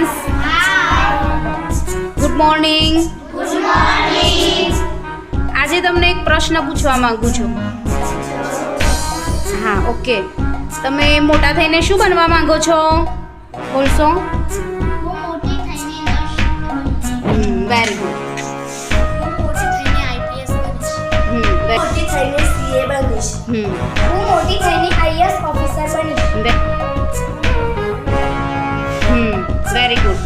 Students. Good morning. આજે તમને એક પ્રશ્ન પૂછવા માંગુ છું. હા, ઓકે. તમે મોટા થઈને શું બનવા માંગો છો? બોલશો? Very good. મોટી થઈને સીએ બનીશ. હું મોટી થઈને આઈએએસ ઓફિસર બનીશ. Very good.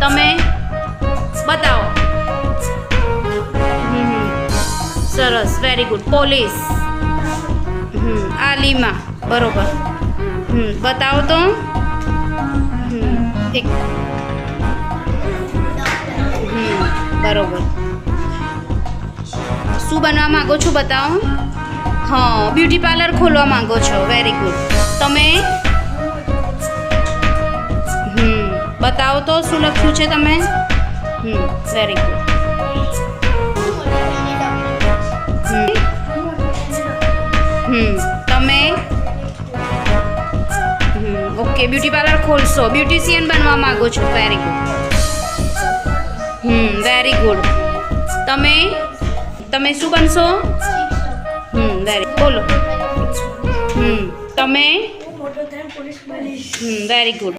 તમે બતાવો. સરસ, વેરી ગુડ. પોલીસ. આલીમા, બરોબર. બતાવો તો. એક બરોબર. શું બનવા માંગો છો બતાવો? હા, બ્યુટી પાર્લર ખોલવા માંગો છો. Very good. તમે બતાવો તો શું લખ્યું છે તમે? Very good. તમે ઓકે, બ્યુટી પાર્લર ખોલશો, બ્યુટિશિયન બનવા માંગો છો. Very good. Very good. તમે શું બનશો? વેરી બોલો. તમે વેરી ગુડ.